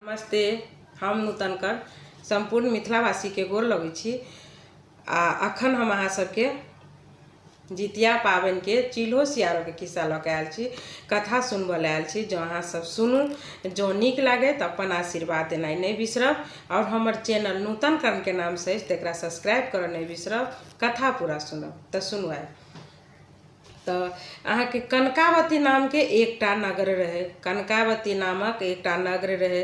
नमस्ते। हम नूतनकर संपूर्ण मिथिलावासी के गोर लगै छी। अखन हम अहाँ सबके जितिया पाबनि के चिल्हो सियारो के किस्सा लऽ के आयल छी, कथा सुनबऽ आयल छी। जो अहाँ सब सुनू, जो नीक लागे तो अपन आशीर्वाद देनाइ नहीं बिसरब। और हमर चैनल नूतनकरण के नाम से तेकरा सब्सक्राइब करऽ नहीं बिसरब। कथा पूरा सुनब तो सुनू। आइ तो अहाँ के कनकावती नाम के एकटा नगर रहे। कनकावती नामक एकटा नगर रहे।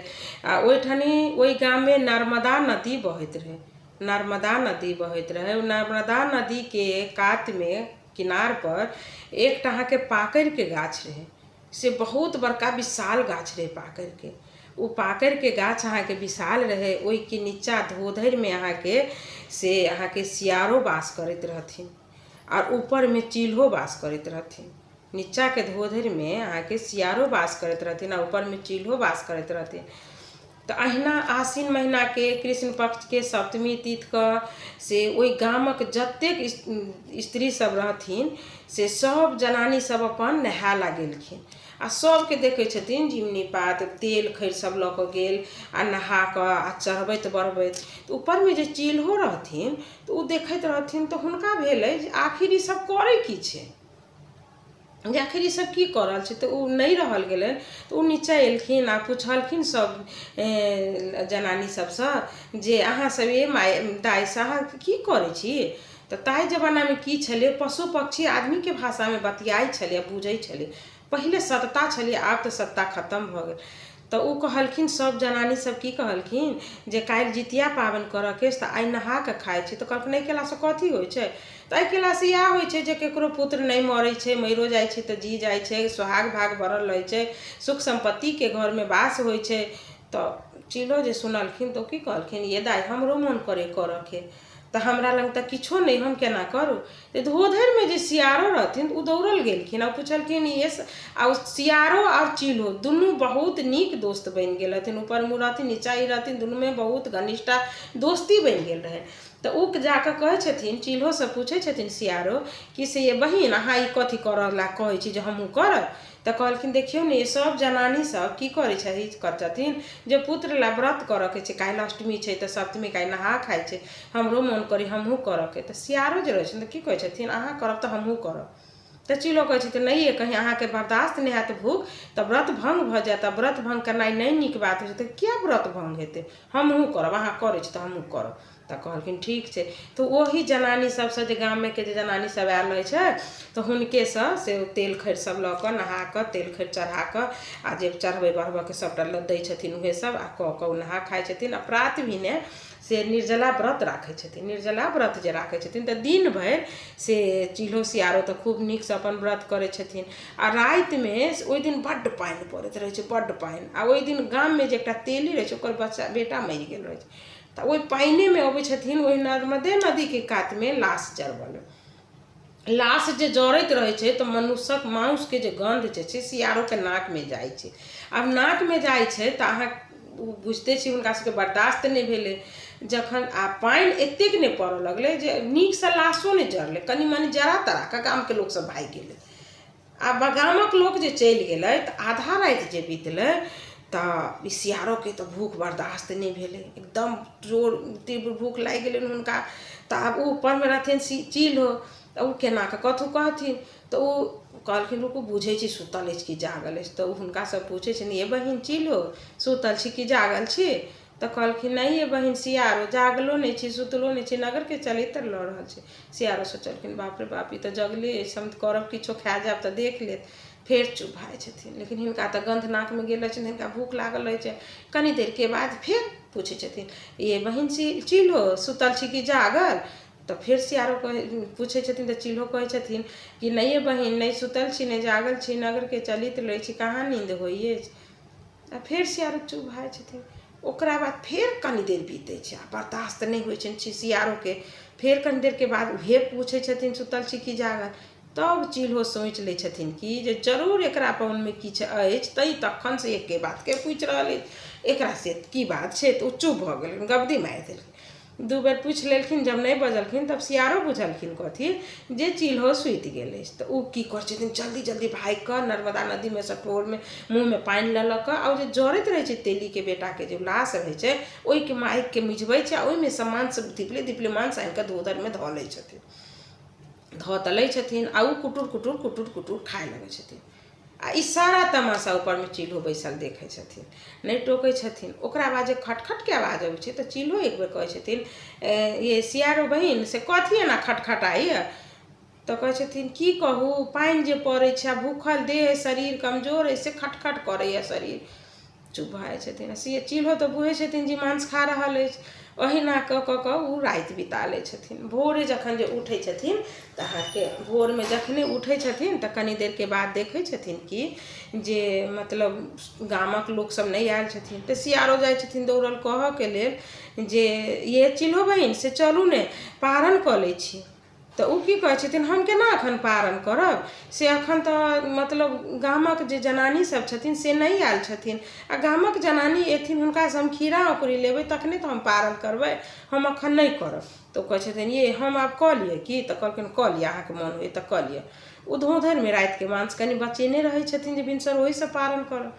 ओइठनी ओइ गाम में नर्मदा नदी बहत रहे। नर्मदा नदी बहत रहे। नर्मदा नदी के कात में किनार पर एकटा अहाँ के पाकड़ के गाछ रहे। से बहुत बड़का विशाल गाछ रहे पाकड़ के। उ पाकड़ के गाछ अहाँ के विशाल रहे। ओइ के नीचा धोधर में अहाँ के सियारो वास करत रहथिन और ऊपर में चिल्हो वास करत रहथिन। नीचा के धोधर में अहाँ के सियारो वास करत रहथिन और ऊपर में चिल्हो वास करत रहथिन। तो अहिना आश्विन महीना के कृष्ण पक्ष के सप्तमी तिथि का से ओइ गामक जतेक स्त्री सब रहथिन से सब जनानी सब अपन नहाय ला गेलखिन। आ सबके देखे छथिन जिमनी पात तेल खैर सब लऽ कऽ गेल आ नहा कऽ आ चढ़बैत बढ़बैत। तो ऊपर में जे चिल्हो रहथिन तो उ देखैत रहथिन तो हुनका भेलै जे आखिर ई सब करै की छै, जे आखिर ई सब की कर रहल छै। तो उ नहीं रहल गेलै। तो उ नीचा एलखिन आ पुछलखिन सब जनानी सबसँ जे अहाँ सब ये माय दाइ अहाँ की करै छी। तो ताइ जमाना में की छलै, पशु पक्षी आदमी के भाषा में बतियाई छलै, बुझै छलै। पहले सत्ता छलै, आब तो सत्ता खत्म भ गेल। तो उ कहलखिन सब जनानी सब की कहलखिन जे काल्हि जितिया पाबनि करऽ के तऽ आइ नहा के खाइ छै। तो कहलखिन नहीं केला से कथी होइ छै। तो एहि केला से इएह होइ छै जे केकरो पुत्र नहीं मरै छै, मरियो जाइ छै तो जी जाइ छै, सुहाग भाग भरल रहै छै, सुख संपत्ति के घर में वास होइ छै। तो चिल्हो जे सुनलखिन तो की कहलखिन ये दाइ हमरो मन करे करऽ के, तो हमरा लग तो किछो नहीं, हम केना करू। तो धोधर में जे सियारो रहथिन उ दौड़ल गेलखिन और पूछलखिन ये सियारो और चिल्हो दुनू बहुत नीक दोस्त बन गेल रहथिन। ऊपर मुँह रहथिन नीचा ही रहथिन, दुनू में बहुत घनिष्ठता दोस्ती बन गेल रहे। तो उ जाके कहे छथिन, चिल्हो से पूछे छथिन सियारो कि से ये बहिन अहाँ ई कथी करऽ ला कहै छी जे हमहूँ करब। तो कहलखिन देखियो ने ये सब जनानी सब की करे छथिन जे पुत्र ला व्रत करऽ के छै। काल्हि अष्टमी छै तो सप्तमी काल्हि नहा खाइ छै, हमरो मन करी हमहूँ करऽ के। तो सियारो जे रहै छथिन तो की कहै छथिन अहाँ करब तो हमहूँ करब। तो चिल्हो कहै छथिन नहीं ये कहीं अहाँ के बर्दाश्त नहीं हैत भूख तो व्रत भंग भ जायत। व्रत भंग करनाइ नहीं नीक बात होइ छै। तो क्या व्रत भंग हेतै, हमहूँ करब, अहाँ करै छी तो हमहूँ करब। तो कहलखिन ठीक छै। तो वही जनानी सबसे जे गाम में के जे जनानी सब आयल रहे छै तो हुनके से तेल खैर सब लऽ कऽ नहा कऽ तेल खैर चढ़ा कऽ आ जे चढ़बै बढ़बऽ के सबटा दै छथिन उहे सब आ कऽ कऽ नहा खाइ छथिन। आ प्रात भिने से निर्जला व्रत राखै छथिन। निर्जला व्रत जे राखै छथिन तो दिन भरि से चिल्हो सियारो तो खूब नीक से अपन व्रत करै छथिन। आ राति में ओइ दिन बड्ड पानि पड़ैत रहै छै, बड्ड पानि। आ ओइ दिन गाम में जे एकटा तेली रहै छै ओकर बच्चा बेटा मरि गेल रहै छै। तो ओइ पाइने में अबै छथिन, ओहि नर्मदे नदी के कात में लाश जरबल। लाश जे जरैत रहै छै तो मनुष्यक मांस के जे गंध जे छै सियारो के नाक में जाइ छै। आब नाक में जाइ छै तो अहाँ बुझते छी हुनका सबके बर्दाश्त नहीं भेलै। जखन आ पानि एतेक नहीं पड़ऽ लगलै जे नीक से लाशो नहीं जरलै, कनि मनि जरा तरा के गाम के लोक सब भागि गेलै। आ गामक लोक जे चलि गेलै तो आधा राति जे बीतलै तो सियारो के तो भूख बर्दाश्त नहीं भेलै, एकदम जोर तीव्र भूख लागि गेलै हुनका। तो आब उ ऊपर में रहथिन चिल्हो, तो उ केना के कथू कहथिन। तो उ कहलखिन रुकू बुझै छी सुतल अछि कि जागल अछि। तो हुनका सब पूछे छथिन ये बहिन चिल्हो सुतल छी कि जागल छी। तो कहलखिन नहीं ये बहिन सियारो जागलो नहीं छी सुतलो नहीं छी, नगर के चरित्र लऽ रहल छी। सियारो सोचलखिन बाप रे बाप ई तो जगले अछि, हम करब किछो खा जायब तो देख लेत। फेर चुप भए छथिन, लेकिन हिनका तो गंध नाक में गेल छनि, हिनका भूख लागल रहै छै। कनी देर के बाद फिर पूछे छथिन ये बहिन चिल्हो सुतल छी कि जागल। तो फिर सियारो पूछे छथिन तो चिल्हो कहे छथिन कि नहीं ये बहिन नहीं सुतल छी नहीं जागल छी, नगर के चलित रहै छी, कहाँ नींद होइए। आ फिर सियारो चुप भए छथिन। ओकरा बाद फिर कनी देर बीते छै, बर्दाश्त नहीं होइ छनि सियारो के। फिर कनी देर के बाद उहे पूछे छथिन सुतल छी कि जागल। तब चिल्हो सोचि लै छथिन कि जे जरूर एकरा अपन में किछ अछि, तै तखन से एके बात के पूछि रहल अछि, एकरा से की बात छै। तो चुप भऽ गेलखिन, गबदी मारि देलखिन। दू बेर पूछि लेलखिन, जब नहीं बजलखिन तब सियारो बुझलखिन कथी जे चिल्हो सुति गेल अछि। तऽ ओ की करै छथिन, जल्दी जल्दी भागि कऽ नर्मदा नदीमे सटोरमे मुँहमे पानि लऽ लऽ कऽ, आओर जे जरैत रहै छै तेलीके बेटाके जे लाश रहै छै ओहिके आगिके मिझबै छै, आ ओहिमे सँ मांस धिपले धिपले मांस आनि कऽ धोधरमे धऽ लै छथिन, धऽ तऽ लै छथिन, आ ओ कुटुर कुटुर कुटुर कुटुर खाए लगै छथिन। आ ई सारा तमाशा ऊपरमे चिल्हो बैसल देखै छथिन, नहीं टोकै छथिन। ओकरा बाद जे खटखटके आवाज अबै छै तऽ चिल्हो एक बेर कहै छथिन, ये सियारो बहिन से कथी एना खटखटाइए? तऽ कहै छथिन की कहू, पानि जे पड़ै छै आ भूखल देह शरीर कमजोर अइ से खटखट करैए शरीर। चुप भऽ जाइ छथिन। से चिल्हो तऽ बुझै छथिन जे मांस खा रहल अछि, ओहिना कऽ कऽ ओ राति बिता लै छथिन। भोरे जखन जे उठै छथिन तऽ अहाँके भोरमे जखने उठै छथिन तऽ कनि देरके बाद देखै छथिन कि जे मतलब गामक लोकसब नहीं आयल छथिन। तऽ सियारो जाइ छथिन दौड़ल कहऽके लेल जे ये चिल्हो बहिन से चलू ने पारण कऽ लै छी। तऽ ओ की कहै छथिन, हम केना एखन पारण करब, से एखन तऽ मतलब गामक जे जनानी सब छथिन से नहीं आयल छथिन, आ गामक जनानी एथिन हुनकासँ हम खीरा औकड़ी लेबै तखने तऽ हम पारण करबै, हम एखन नहीं करब। तऽ ओ कहै छथिन ये हम आब कऽ लिअ कि? तऽ कहलखिन कऽ लिअ, अहाँके मोन होइए तऽ कऽ लिअ। ओ धोधरमे रातिके मांस कनि बचेने रहै छथिन जे भिनसर ओहिसँ पारण करब।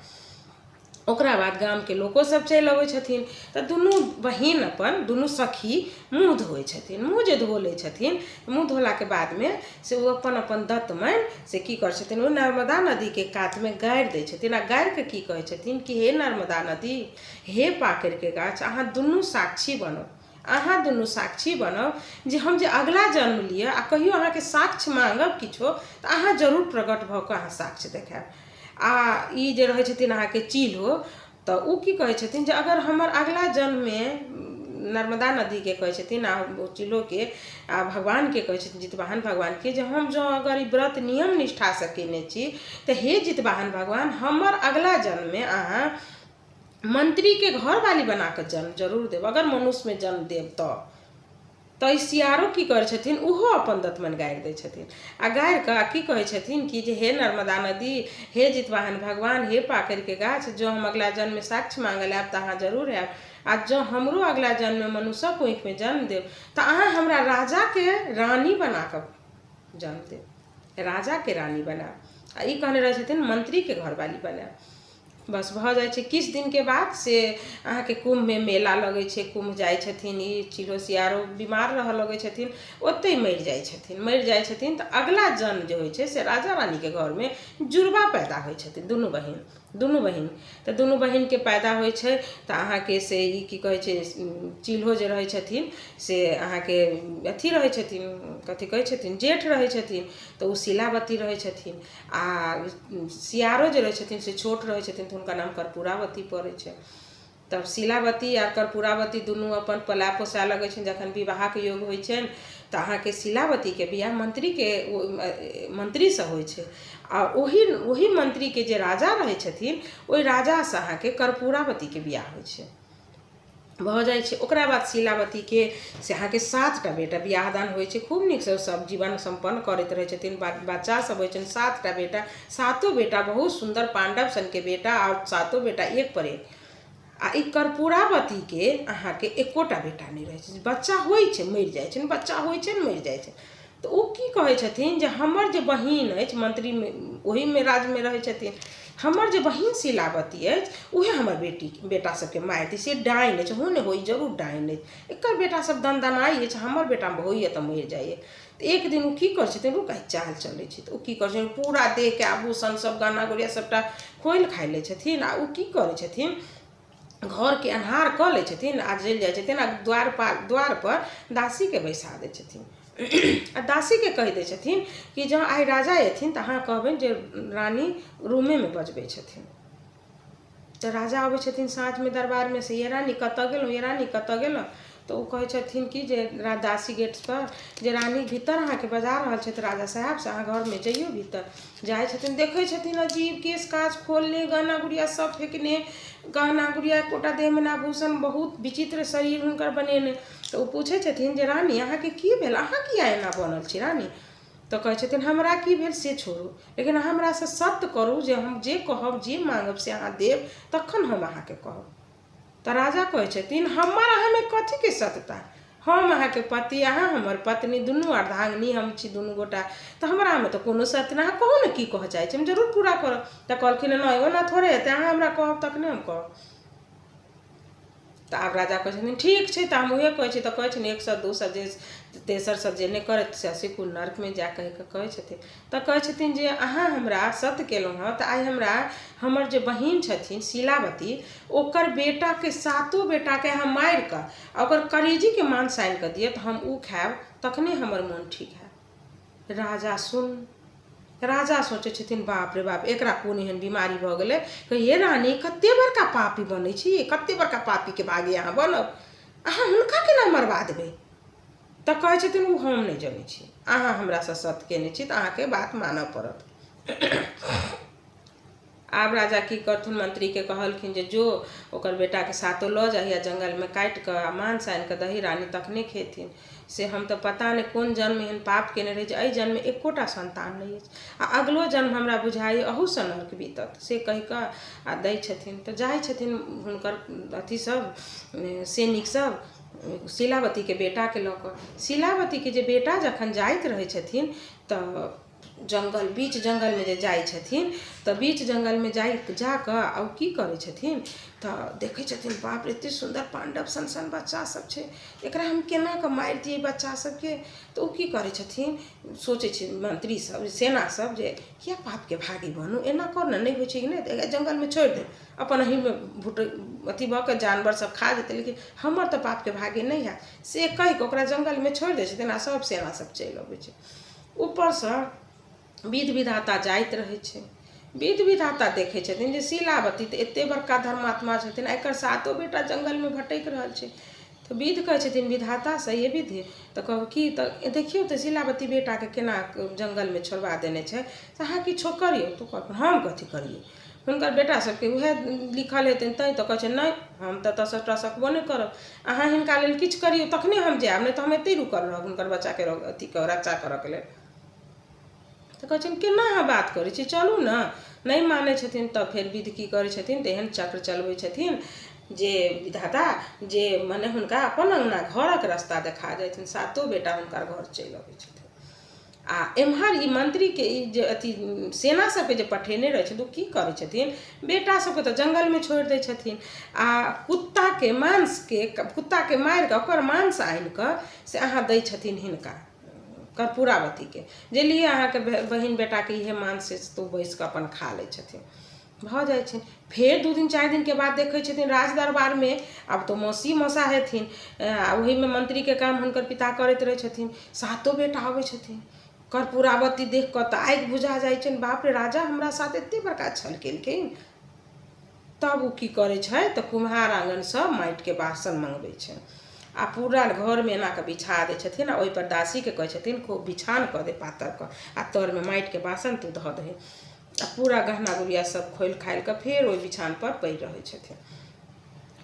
ओकरा बाद गामके लोको सब चलि अबै छथिन तऽ दुनू बहिन अपन दुनू सखी मुँह धोइ छथिन। मुँह जे धो लै छथिन, मुँह धोलाके बादमे से ओ अपन अपन दतमनि से की करै छथिन, ओ नर्मदा नदीके कातमे गाड़ि दै छथिन, आ गाड़ि कऽ की कहै छथिन कि हे नर्मदा नदी, हे पाकड़िके गाछ, अहाँ दुनू साक्षी बनब, अहाँ दुनू साक्षी बनब जे हम जे अगला जन्म लिअ आ कहियो अहाँके साक्ष्य माँगब किछो तऽ अहाँ जरूर प्रकट भऽ कऽ अहाँ साक्ष्य देखायब। आ ई जे रहै छथिन अहाँके चिल्हो, तऽ ओ की कहै छथिन जे अगर हमर अगला जन्ममे नर्मदा नदीके कहै छथिन आ चिल्होके आ भगवानके कहै छथिन जितवाहन भगवानके जे हम जँ अगर ई व्रत नियम निष्ठासँ केने छी तऽ हे जितवाहन भगवान, हमर अगला जन्ममे अहाँ मंत्रीके घरवाली बना कऽ जन्म जरूर देब, अगर मनुष्यमे जन्म देब तऽ ई सियारो की करै छथिन, ओहो अपन दतमनि गाड़ि दै छथिन। आ गाड़ि कऽ की कहै छथिन कि जे हे नर्मदा नदी, हे जितवाहन भगवान, हे पाकड़िके गाछ, जँ हम अगला जन्ममे साक्ष्य माँगल आयब तऽ अहाँ जरूर आयब, आ जँ हमरो अगला जन्ममे मनुष्यक आँखिमे जन्म देब तऽ अहाँ हमरा राजाके रानी बना कऽ जन्म देब, राजाके रानी बनायब। आ ई कहने रहै छथिन मंत्रीके घरवाली बनायब। बस भऽ जाइ छै। किछु दिनके बाद से अहाँके कुम्भमे मेला लगै छै, कुम्भ जाइ छथिन, ई चिल्हो सियारो बीमार रहऽ लगै छथिन, ओतहि मरि जाइ छथिन। मरि जाइ छथिन तऽ अगला जन्म जे होइ छै से राजा रानीके घरमे जुड़वा पैदा होइ छथिन, दुनू बहिन तऽ दुनू बहिनके पैदा होइ छै। तऽ अहाँके से ई की कहै छै, चिल्हो जे रहै छथिन से अहाँके अथी रहै छथिन, कथी कहै छथिन, जेठ रहै छथिन, तऽ ओ शिलावती रहै छथिन। आ सियारो जे रहै छथिन से छोट रहै छथिन तऽ हुनका नाम कर्पूरावती पड़ै छै। तब शिलावती आ कर्पूरावती दुनू अपन पला पोसा लगै छनि। जखन विवाहके योग होइ छनि तऽ अहाँके शिलावतीके बियाह मंत्रीसँ होइ छै, आ ओही मंत्रीके जे राजा रहै छथिन ओहि राजासँ अहाँके कर्पूरावतीके बियाह होइ छै, भऽ जाइ छै। ओकरा बाद शिलावतीके से अहाँके 7टा बेटा बियाह दान होइ छै, खूब नीकसँ सब जीवन सम्पन्न करैत रहै छथिन, बच्चा सब होइ छनि 7टा बेटा, 7 बेटा बहुत सुन्दर पांडव सनके बेटा, और 7 बेटा एक पर एक। आ ई कर्पूरावतीके अहाँके एकोटा बेटा नहि रहै छै, बच्चा होइ छै मरि जाइ छै, बच्चा होइ छै मरि जाइ छै। तऽ ओ की कहै छथिन जे हमर जे बहिन अछि मंत्रीमे, ओहीमे राज्यमे रहै छथिन, हमर जे बहिन शिलावती अछि उहे हमर बेटा सबके मारि दी, से डाइन अछि, हो ने होइ जरूर डाइन अछि, एकर बेटा सब दनदनाइ अछि, हमर बेटामे होइए तऽ मरि जाइए। तऽ एक दिन ओ की करै छथिन, ओ कहीं चाल चलै छै, तऽ ओ की करै छथिन, पूरा देहके आभूषण सब गहना गुड़िया सबटा खोलि खाइ लै छथिन। आ ओ की करै छथिन, घरके अन्हार कऽ लै छथिन आ चलि जाइ छथिन, आ द्वार पर दासीके बैसा दै छथिन। आ दासीके कहि दै छथिन कि जँ आइ राजा अयथिन तऽ अहाँ कहबनि जे रानी रूमेमे बजबै छथिन। तऽ राजा अबै छथिन साँझमे दरबारमे से, ये रानी कतऽ गेलहुँ, ये रानी कतऽ गेलहुँ? तऽ ओ कहै छथिन कि जे दासी गेट पर जे रानी भीतर अहाँके बजा रहल छथि राजा साहब से, अहाँ घरमे जइयौ भीतर। जाइ छथिन, देखै छथिन अजीब केश काज खोलने, गहना गुड़िया सब फेंकने, गहना गुड़िया एकोटा देहमे ना आभूषण, बहुत विचित्र शरीर हुनकर बनेने। तऽ ओ पूछै छथिन जे रानी अहाँके की भेल, अहाँ किया एना बनल छी रानी? तऽ कहै छथिन हमरा की भेल से छोड़ू, लेकिन हमरासँ सत्य करू जे हम जे कहब जे माँगब से अहाँ देब तखन हम अहाँके कहब। तऽ राजा कहै छथिन हमर अहाँमे कथीके सत्यता, हम अहाँ के पति अहाँ हमर पत्नी दुनू अर्धांगिनी हम छी दुनू गोटा तो हमरा में तो कोनो सत्य ना कहू ने की कह चाहे छी हम जरूर पूरा करब तो कहलखिन नहीं ओना थोड़े हेतै अहाँ हमरा कहब तखने हम कहब। तो आब राजा कहै ठीक है तो हम उहे कहै छी तो कहै छथिन 100 200 जे तेसर सब जे नहीं करत से सिकुल नर्क में जा कह के कहै छथिन। तो कहै छथिन जे अहाँ हमरा सत्य केलहुँ हँ तो आई हमरा हमर जे बहिन छथिन शीलावती ओकर बेटा के 7 बेटा के अहाँ मारि कऽ ओकर करेजी के मांस आनि कऽ दिअ तो हम उ खायब तखने हमर मन ठीक है। राजा सोचे छथिन बाप रे बाप एकरा कोन एहन बीमारी भ गेलै हे रानी कते बड़का पापी बनै छी कते बड़का पापी के भागे अहाँ बनब अहाँ हुनका केना मरवा देबै। तो कहै छथिन उ हम नहीं जानै छी अहाँ हमरा से सत्य केने छी तो अहाँ के बात मानऽ पड़त। आब राजा की करथुन मंत्री के कहलखिन जे जो ओकर बेटा के 7 लऽ जाइया जंगल में काटि कऽ मांस आनि कऽ दही रानी तखने खेथिन से हम तो पता नहीं कोन जन्म एहन पाप केने रही जे एहि जन्म में एकोटा संतान नहीं अछि आ अगलो जन्म हमरा बुझाई अहू से नरक बीतत से कहि कऽ आ दै छथिन। तो जाइ छथिन हुनकर अथी सब सैनिक सब शीलावती के बेटा के लऽ कऽ। शीलावती के जे बेटा जखन जाइत रहै छथिन तो जंगल बीच जंगल में जे जाइ छथिन तो बीच जंगल में जाकऽ आ की करै छथिन तो देखै छथिन बाप रे एते सुंदर पांडव सन बच्चा सब छै एकरा हम केना कऽ मारि दियै बच्चा सबके। तो की करै छथिन सोचै छै मंत्री सब सेना सब जे किया पाप के भागी बनू एना कर न नहीं होइ छै कि नहीं जंगल में छोड़ि दे अपन अही में भूट अथी भऽ कऽ जानवर सब खा जेतै लेकिन हमर तो पाप के भागी नहीं है से कहि कऽ ओकरा जंगल में छोड़ि दै छथिन आ सब सेना सब चलि अबै छै। ऊपर से विध विधाता जाइत रहे छै विध विधाता देखे छथिन जे शीलावती तो एते बड़का धर्मात्मा छथिन एकर 7 बेटा जंगल में भटक रहल छै। तो विध कहै छथिन विधाता से ये विधि तो कहू की तो देखियो तो शीलावती बेटा के केना जंगल में छोड़वा देने छै तो अहाँ किछो करियो तो कहलखिन हम कथी करिए हुनकर बेटा सबके उएह लिखल हेतनि तैं तो कहै छै नहीं हम तो सबटा सकबो नहीं करब अहाँ हिनका लेल किछु करियो तखने हम जायब नहीं तो हम एते रुकल रहब हुनकर बच्चा के अथी के रक्षा करऽ के लेल। तो कहै छथिन केना अहाँ बात करै छी चलू ना नहीं मानै छथिन तो फिर विधि की करै छथिन तेहन चक्र चलबै छथिन जे विधाता जे मने हुनका अपन अंगना घरक रास्ता देखा जाइ छथिन 7 बेटा हुनकर घर चलि अबै छथिन। आ एम्हर ई मंत्री के ई जे अथी सेना सबके जे पठेने रहै छथिन की करै छथिन बेटा सबके तो जंगल में छोड़ि दै छथिन आ कुत्ता के मारि कऽ ओकर मांस आनि कऽ से अहाँ दै छथिन हिनका कर्पूरावती के जे लिए अहाँ के बहिन बेटा के इहे मांस से तो बैस कऽ अपन खा लै छथिन भऽ जाइ छै। फेर 2 दिन 4 दिन के बाद देखै छथिन राज दरबार में अब तो मौसी मौसा हेथिन वही में मंत्री के काम हुनकर पिता करैत रहै छथिन 7 बेटा अबै छथिन कर्पूरावती देख कऽ तऽ आगि बुझा जाइ छनि बाप रे राजा हमरा साथ एते बड़का छल केलखिन। तब ओ की करै छै तऽ कुम्हार आंगन से माटि के बासन मंगबै छै आ पूरा घर में एना के बिछा दै छथिन आ ओहि पर दासी के कहै छथिन खूब बिछान कऽ दे पातर कऽ आ तर में माटि के बासन तू धऽ दे आ पूरा गहना गुड़िया सब खोलि खालि कऽ फेर ओहि बिछान पर पड़ि रहै छथिन।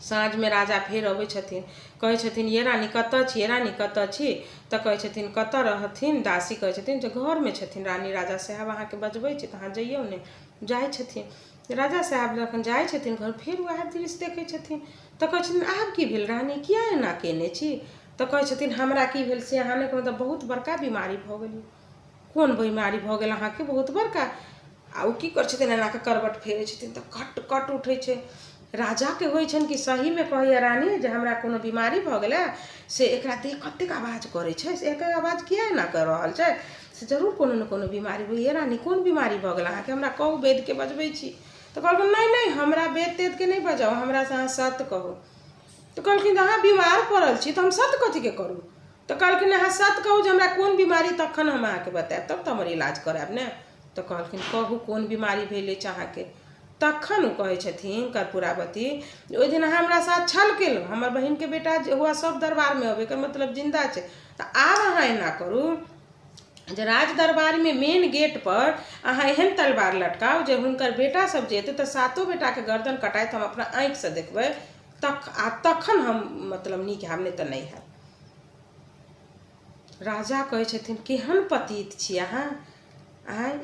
साँझ में राजा फेर अबै छथिन कहै छथिन ये रानी कतऽ छी रानी कतऽ छी तऽ कहै छथिन कतऽ रहथिन दासी कहै छथिन जे घर में छथिन रानी राजा साहब अहाँ के बजबै छै तऽ अहाँ जइयौ ने जाइ छथिन। राजा साहब जखन जाइ छथिन घर फेर वएह दृश्य देखै छथिन तऽ कहै छथिन आब की भेल रानी किया एना केने छी तऽ कहै छथिन हमरा की भेल से अहाँ ने मतलब बहुत बड़का बीमारी भऽ गेल कोन बीमारी भऽ गेल अहाँ के बहुत बड़का आ ओ की करै छथिन एना के करवट फेरै छथिन तऽ कट कट उठै छै राजा के होइ छनि कि सही में कहैया रानी जे हमरा कोनो बीमारी भऽ गेलै से एकरा देख कतेक आवाज करै छै से एकर आवाज किया एना कर रहल छै से जरूर कोनो न कोनो बीमारी होइए रानी कोन बीमारी भऽ गेल अहाँके हमरा कहू वेद के बजबै छी तऽ कहलखिन नहीं हमरा वेद तेद के नहीं बजाउ हमरा से अहाँ सत्य कहू। तो कहलखिन अहाँ बीमार पड़ल छी तो हम सत्य कथी के करू तो कहलखिन अहाँ सत्य कहू जे हमरा कोन बीमारी तखन हम अहाँके बतायब तब तो हमर इलाज करायब ने। तो कहलखिन कहू कोन बीमारी भेल अछि अहाँके तखन ओ कहै छथिन कर्पूरावती ओहि दिन अहाँ हमरा साथ छल केलहुँ हमर बहिन के बेटा हुआ सब दरबार में अबै एकर मतलब जिंदा छै तऽ आब अहाँ एना करू जे राज दरबार में मेन गेट पर अहाँ एहन तलवार लटकाउ जे हुनकर बेटा सब जे एतै तऽ 7 बेटा के गर्दन कटाइत हम अपना आँखि से देखबै तखन हम मतलब नीक हैब नहीं तऽ नहीं हैब। राजा कहै छथिन केहन पतित छी अहाँ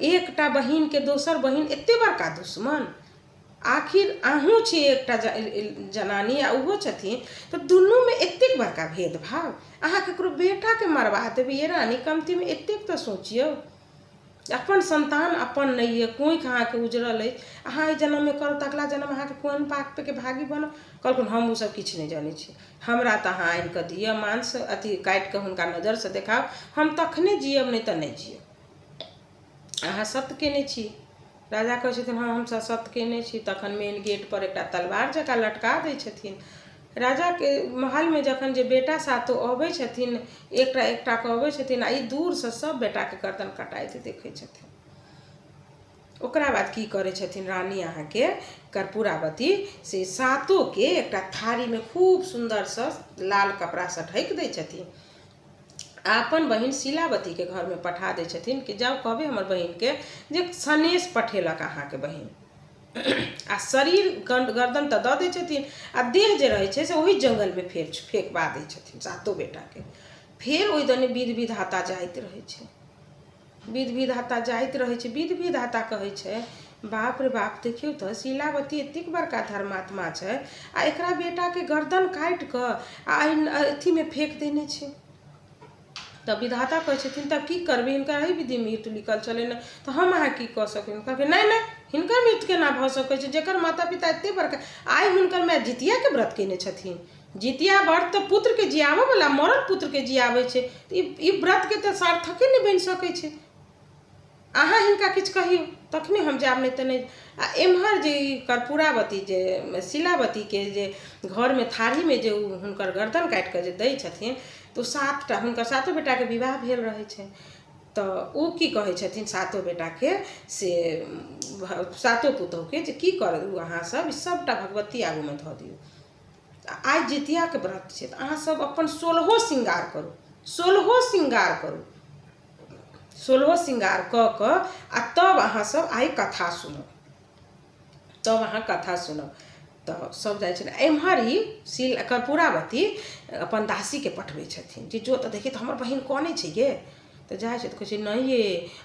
एकटा बहिन के दोसर बहिन एते बड़का दुश्मन आखिर अहूँ छी एकटा जनानी आ ओहो छथिन, तो दुनू में एतेक बड़का भेदभाव। अहाँ ककरो बेटा के मरवा देबै ये रानी, कमती में एतेक तो सोचियो। अपन संतान अपन नहीं है, कोई अहाँ के उजरल है, अहाँ जन्म में करो तो अगला जन्म अहाँ के कोन पाक पे के भागी बनो। कहलखुन हम उ सब किछ नहीं जानी छी, हमरा तो अहाँ आनि के दिअ मांस अथी काटि के हुनका नजर से देखाओ, हम तखने जियब नहीं तो नहीं जियब। अहाँ सत्य केने छी। राजा कहै छथिन हाँ हम सत्य केने छी। तखन मेन गेट पर एकटा तलवार जकाँ लटका दै छथिन। राजा के महल में जखन जे बेटा सातो अबै छथिन, एकटा एकटा के अबै छथिन आ ई दूर से सब बेटा के गर्दन कटाइत देखै छथिन। ओकरा बाद की करे छथिन रानी अहाँ के कर्पूरावती से सातों के एकटा थारी में खूब सुंदर से लाल कपड़ा से ढक दै छथिन। अपन बहिन शीलावती के घर में पठा दै छथिन कि जाओ कहबे हमर बहिन के जे सनेश पठेलक अहाँ के बहिन। आ शरीर गर्दन तो दऽ दै छथिन आ देह जे रहै छै से ओही जंगल में फेंकबा दै छथिन सातो बेटा के। फेर ओहि दने विध विधाता जाइत रहै छै, विध विधाता जाइत रहै छै। विध विधाता कहै छै बाप रे बाप देखियो तो शीलावती एतेक बड़का धर्मात्मा छै आ एकरा बेटा के गर्दन काटि कऽ आ अथी में फेंक देने छै। तब विधाता कहै छथिन तब की करबै, हिनका एहि विधि मृत्यु लिखल छलै ने, तो हम अहाँ की कऽ सकबै। कहलकै नहीं नहीं हिनकर मृत्यु केना भऽ सकै छै, जेकर माता पिता एते बड़का आइ हुनकर माय जितिया के व्रत केने छथिन। जितिया व्रत तो पुत्र के जियाबऽ वाला, मरल पुत्र के जियाबै छै, ई व्रत के तो सार्थके नहीं बनि सकै छै। अहाँ हिनका किछु कहियो तखने हम जायब, नहीं तो नहीं। आ एम्हर जे कर्पूरावती जे शीलावती के जे घर में थारी में जे हुनकर गर्दन काटि कऽ जे दै छथिन, तो सातटा हुनकर सातो बेटा के विवाह भेल रहै छै। तो ओ की कहै छथिन सातो बेटा के से सातो पुतोह के जे की करू अहाँ सब सबटा भगवती आगू में धऽ दियौ। आइ जितिया के व्रत छै तऽ अहाँ सब अपन 16 श्रृंगार करू, 16 श्रृंगार करू, 16 श्रृंगार कऽ कऽ आ तब अहाँ सब आइ कथा सुनब, तब अहाँ कथा सुनब। तो सब जाइ छै। एम्हर ही कर्पूरावती अपन दासी के पठबै छथिन जे जो तो देखी तो हमर बहिन कनै छै गे। तो जाइ छै तऽ कहै छै नहीं ये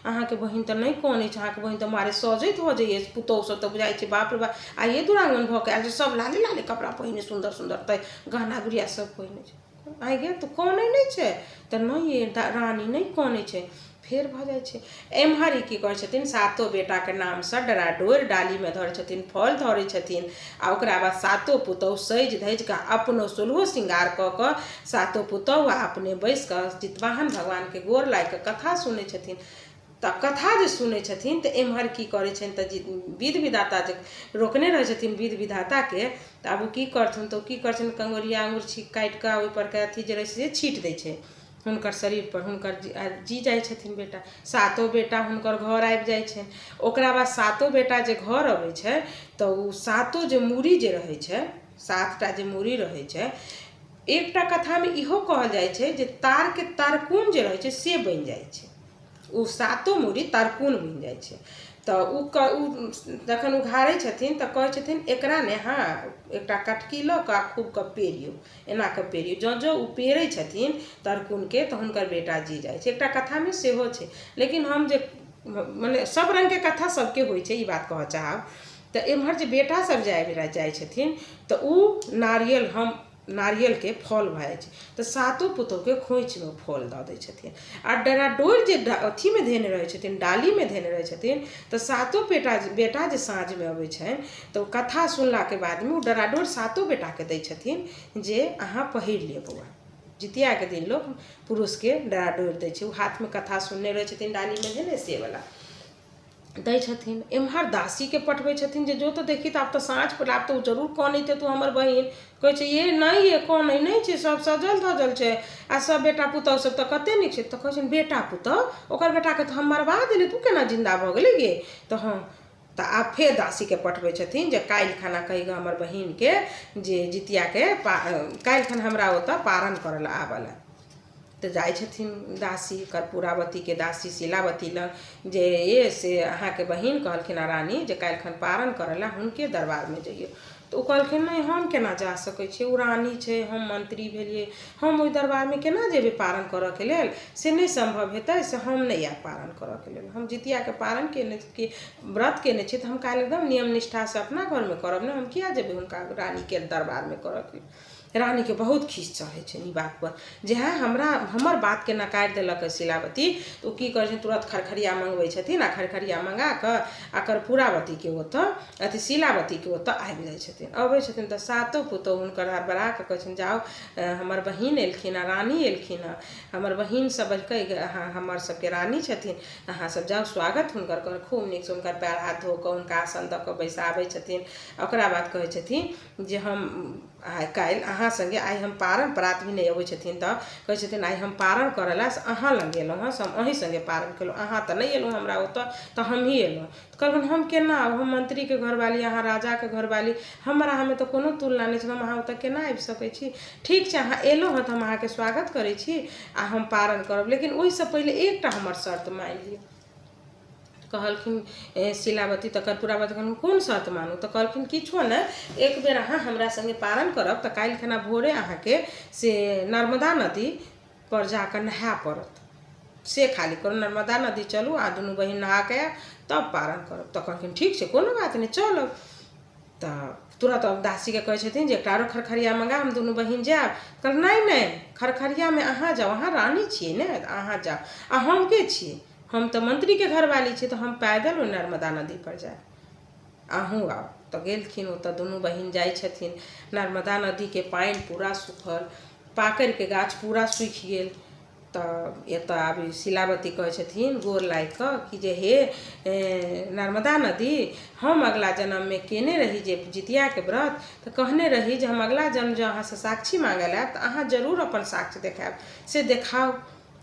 अहाँ के बहिन तो नहीं कनै छै, अहाँ के बहिन तो मारे सजैत हो जाइए। पुतौह सब तो बुझाइ छै बाप रे बाप आइए दुरांगन भऽ के आयल छै, सब लाले लाले कपड़ा पहिने सुंदर सुंदर तै गहना गुड़िया सब पहिने छै। आइ गे तू कनै नहीं छै तो नहीं ये रानी नहीं कनै छै। फेर भऽ जाइ छै। एम्हर की करै छथिन सातो बेटा के नाम से डराडोरि डाली में धरै छथिन, फल धरै छथिन आ ओकरा बाद सातो पुतौह सजि धजि कऽ अपनो 16 श्रृंगार कऽ कऽ सातो पुतौह आ अपने बैस कऽ चितवाहन भगवान के गोर लागि कऽ कथा सुनै छथिन। तऽ कथा जे सुनै छथिन तऽ एम्हर की करै छथिन तऽ विध विधाता जे रोकने रहै छथिन विध विधाता के, तऽ आब ओ की करथिन तऽ की करै छथिन कंगोरिया अंगूर काटि कऽ ओहिपर के अथी जे रहै छै से छीट दै छै हुनकर शरीर पर। हुनकर जी जाइ छथिन बेटा, सातो बेटा हुनकर घर आबि जाइ छै। ओकरा बाद सातो बेटा जे घर अबै छै तऽ ओ सातो जे मूड़ी जे रहै छै, 7टा जे मूड़ी रहै छै, एकटा कथा में इहो कहल जाइ छै जे तार के तारकुन जे रहै छै से बनि जाइ छै, ओ सातो मूड़ी तारकुन बनि जाइ छै। तऽ उ जखन उघारै छथिन तऽ कहै छथिन एकरा ने हाँ एकटा कटकी लऽ कऽ खूब कऽ पेरियौ, एना कऽ पेरियौ। जँ जँ ओ पेरै छथिन तारकुन के तऽ हुनकर बेटा जी जाइ छै। एकटा कथा में सेहो छै, लेकिन हम जे मने सब रंग के कथा सबके होइ छै ई बात कहऽ चाहब। तऽ एम्हर जे बेटा सब जाइ छथिन तऽ उ नारियल के फल भऽ जाइ छै तऽ सातो पुतोह के खोइछ में फल दऽ दै छथिन। आ डराडोरि जे अथी में धेने रहै छथिन, डाली में धेने रहै छथिन, तऽ सातो बेटा जे साँझ में अबै छनि तऽ कथा सुनला के बाद में ओ डराडोरि सातो बेटा के दै छथिन जे अहाँ पहिर लिअ बौआ। जितिया के दिन लोग पुरुष के डराडोरि दै छै, ओ हाथ में कथा सुनने रहै छथिन डाली में धेने से वाला दै छथिन। एम्हर दासी के पठबै छथिन जे जो तो देखी तऽ आब तो साँझ पर आब तो जरूर कनैत तू हमर बहिन। कहै छै ये नहीं ये कनै नहीं छै, सब सजल धजल छै आ सब बेटा पुतौह सब तऽ कते नीक छै। तऽ कहै छै बेटा पुतौह ओकर बेटा के तऽ हम मरबा देली, तू केना जिंदा भऽ गेली गे। तऽ हाँ तऽ आब फेर दासी के पठबै छथिन जे काल्हि खाना कहि ग हमर बहिन के जे जितिया के काल्हि खन हमरा ओतऽ पारण करल आबल। तऽ जाइ छथिन दासी कर्पूरावती के दासी शीलावती लग जे ये से अहाँ के बहिन कहलखिन रानी जे काल्हि खन पारण करला हुनके दरबार में जइयो। तो ओ कहलखिन नहीं हम केना जा सकै छी, ओ रानी छै, हम मंत्री भेलिए, हम ओहि दरबार में केना जेबे पारण करऽ के लेल, से नहीं संभव हेतै, से हम नहीं आयब पारण करऽ के लेल। हम जितिया के पारण के व्रत केने छी, तो हम काल्हि एकदम नियम निष्ठा से अपना घर में करब ने, हम किया जेबे हुनका रानी के दरबार में करऽ के। रानी के बहुत खीस चढ़े छै ई बात पर, जे हमर बात के नकार देलक शिलावती, तो की करे छै तुरंत खरखरिया मंगवे छथिन, आ खरखरिया मंगा कऽ आ कर्पूरावती के ओतऽ अथी शिलावती के ओतऽ आबि जाइ छथिन। अबै छथिन तऽ सातो पुतोह हुनकर हड़बड़ा कऽ कहै छथिन जाओ हमर बहिन एलखिन, रानी एलखिन, हमर बहिन सब हमर सबके रानी छथिन, अहाँ सब जाओ स्वागत हुनकर कर, खूब नीक से हुनकर पैर हाथ धो कऽ हुनका आसन दऽ कऽ बैसाबै छथिन। ओकरा बाद कहै छथिन जे हम काल्हि अहाँ संगे आइ हम पारण, प्रात भी नहीं अबै छथिन तऽ कहै छथिन आइ हम पारण करला से अहाँ लग गेलहुँ हँ, हम अहीं संगे पारण केलहुँ, अहाँ तऽ नहीं एलहुँ हमरा ओतऽ, तऽ हम ही एलहुँ। तऽ कहलखिन हम केना, हम मंत्री के घरवाली, अहाँ राजा के घरवाली, हमरा हमें तो कोनो तुलना नहीं छै, हम अहाँ ओतऽ केना आबि सकै छी। ठीक छै अहाँ एलहुँ हँ तऽ हम अहाँके स्वागत करै छी आ हम पारण करब, लेकिन ओहिसँ पहिले एकटा हमर शर्त मानि लिअ। कहलखिन शिलावती तऽ कर्पूरावती कहलखिन कोन शर्त मानू, तऽ कहलखिन किछो ने, एक बेर अहाँ हमरा संगे पारण करब तऽ काल्हि खना भोरे अहाँके से नर्मदा नदी पर जाकर नहाय पड़त, से खाली करू, नर्मदा नदी चलू आ दुनू बहिन नहा के तब पारण करब। तऽ कहलखिन ठीक छै कोनो बात नहीं चलब। तऽ तुरंत अब दासी के कहै छथिन जे एकटा आरो खरखरिया मंगा, हम दुनू बहिन जायब। कहल नहीं नहीं, खरखरिया में अहाँ जाओ, अहाँ रानी छियै ने, अहाँ जाओ, आ हम के छियै, हम तो मंत्री के घरवाली छी, तो हम पैदल ओ नर्मदा नदी पर जाए, अहूँ आओ। तो गेलखिन ओतऽ दुनू बहिन जाइ छथिन, नर्मदा नदी के पानि पूरा सूखल, पाकड़ के गाछ पूरा सूखि गेल। तऽ एतऽ आब शिलावती कहै छथिन गोर लागि कऽ कि जे हे नर्मदा नदी, हम अगला जन्म में केने रही जे जितिया के व्रत, तऽ कहने रही जे हम अगला जन्म जो अहाँ से साक्षी मांगल आयब तऽ अहाँ जरूर अपन साक्ष्य देखायब, से देखाओ।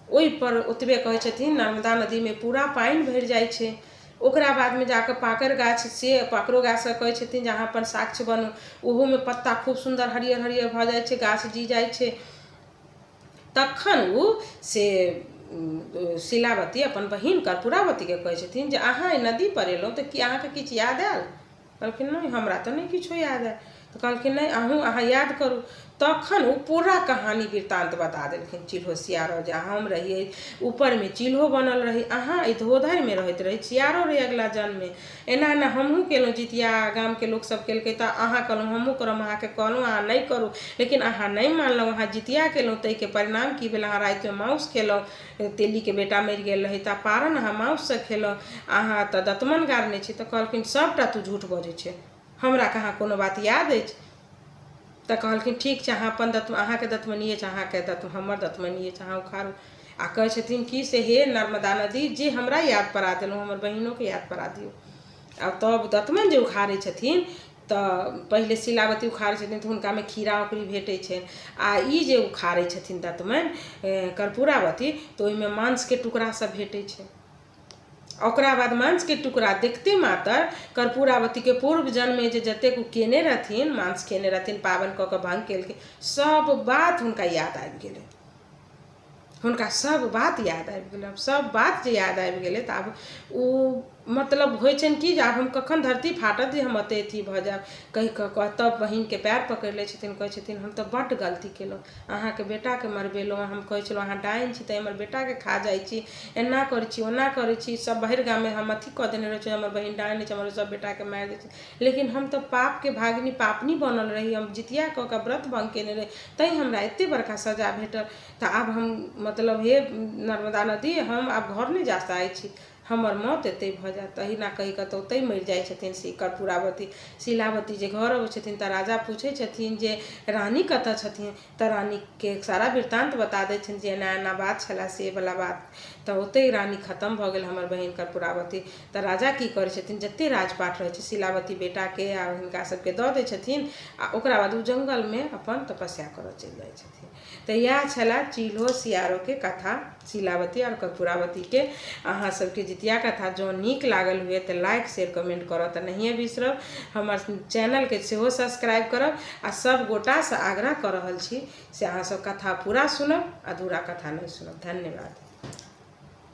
ओहि पर ओतबे कहै छथिन नर्मदा नदी में पूरा पानि भरि जाइ छै। ओकरा बाद में जाकर पाकड़ गाछ, से पाकड़ो गाछ से कहै छथिन जे अहाँ अपन साक्ष्य बनू, ओहो में पत्ता खूब सुंदर हरियर हरियर भऽ जाइ छै, गाछ जी जाइ छै। तखन ओ से शिलावती अपन बहिन कर्पूरावती के कहै छथिन जे अहाँ नदी पर एलहुँ तऽ कि अहाँके किछु याद आयल। कहलखिन नहीं हमरा तो नहीं किछो याद आयल। तो कहलखिन नहीं अहाँ याद करू। तखन वो पूरा कहानी वृत्तांत बता देलखिन चिल्हो सियारो, जे हम रहिए ऊपर में चिल्हो बनल रही, अहाँ धोधर में रहैत रही, सियारो रही अगला जन्म में, एना एना हमहूँ केलहुँ, जितिया गाम के लोग सब केलकै तऽ अहाँ कहलहुँ हमहूँ करब, अहाँके कहलहुँ अहाँ नहीं करू, लेकिन अहाँ नहीं मानलहुँ, अहाँ जितिया केलहुँ, ताहि के परिणाम की भेल, अहाँ राति में माउस खेलहुँ, तेली के बेटा मरि गेल रही तऽ पारण अहाँ माउस से खेलहुँ, अहाँ तऽ दतमन गारने छी। तऽ कहलखिन सबटा तू झूठ बजै छै, हमरा कहाँ कोनो बात याद अछि। तऽ कहलखिन ठीक छै अहाँ अपन अहाँके दतमनिए छै, अहाँके हमर दतमनिए छै, अहाँ उखाड़ू। आ कहै छथिन कि से हे नर्मदा नदी, जे हमरा याद पड़ा देलहुँ हमर बहिनों के याद पड़ा दियौ। आ तब दतमन जे उखाड़ै छथिन तऽ पहिले शिलावती उखाड़ै छथिन तऽ हुनका में खीरा ओकरी भेटै छै, आ ई जे उखाड़ै छथिन दतमन कर्पूरावती तऽ ओहिमे मांस के टुकड़ा सब भेटै छै। ओकरा बाद मांस के टुकड़ा देखते मात्र कर्पूरावती के पूर्व जन्म में जे जतेक केने रहथिन, मांस केने रहथिन, पावन कऽ कऽ भंग केलखिन, सब बात हुनका याद आबि गेलै, हुनका सब बात याद आबि गेलै। सब बात जे याद आबि गेलै तऽ आब ओ मतलब होइ छनि कि जे आब हम कखन धरती फाटत जे हम एते अथी भऽ जायब, कहि कऽ तब बहिन के पैर पकड़ि लै छथिन, कहै छथिन हम तऽ बड्ड गलती केलहुँ, अहाँके बेटा के मरबेलहुँ, हम कहै छलहुँ अहाँ डाइन छी तऽ हमर बेटा के खा जाइ छी, एना करै छी ओना करै छी, सब बाहर गाम में हम अथी कऽ देने रहै छी, हमर बहिन डाइन छै, हमर सब बेटा के मारि दै छै, लेकिन हम तऽ पाप के भागिनी पापनी बनल रही, हम जितिया कऽ के व्रत भंग केने रही, तैं हमरा एते बड़का सजा भेटल। तऽ आब हम मतलब हे नर्मदा नदी, हम आब घर नहीं जा सकै छी, हमर मौत एते भऽ जायत। तहिना कहि कऽ तऽ ओतहि मरि जाइ छथिन कर्पूरावती। शिलावती जे घर अबै छथिन तऽ राजा पूछै छथिन जे रानी कतऽ छथिन, तऽ रानी के सारा वृत्तांत बता दै छथिन जे एना एना बात छला, से वाला बात। तऽ ओतहि रानी खत्म भऽ गेल हमर बहिन कर्पूरावती। तऽ राजा की करै छथिन, जते राजपाट रहै छै शिलावती बेटा के आ हुनका सबके दऽ दै छथिन, आ ओकरा बाद ओ जंगल में अपन तपस्या करऽ चलि जाइ छथिन। तऽ इएह छला चिल्हो सियारो के कथा, शिलावती और कर्पूरावती के। अहाँ सबके जितिया कथा जँ नीक लागल हुए तऽ लाइक शेयर कमेंट करऽ तऽ नहिए बिसरब, हमर चैनल के सेहो सब्सक्राइब करब। आ सब गोटा से आग्रह कऽ रहल छी से अहाँ सब कथा पूरा सुनब, अधूरा कथा नहीं सुनब। धन्यवाद।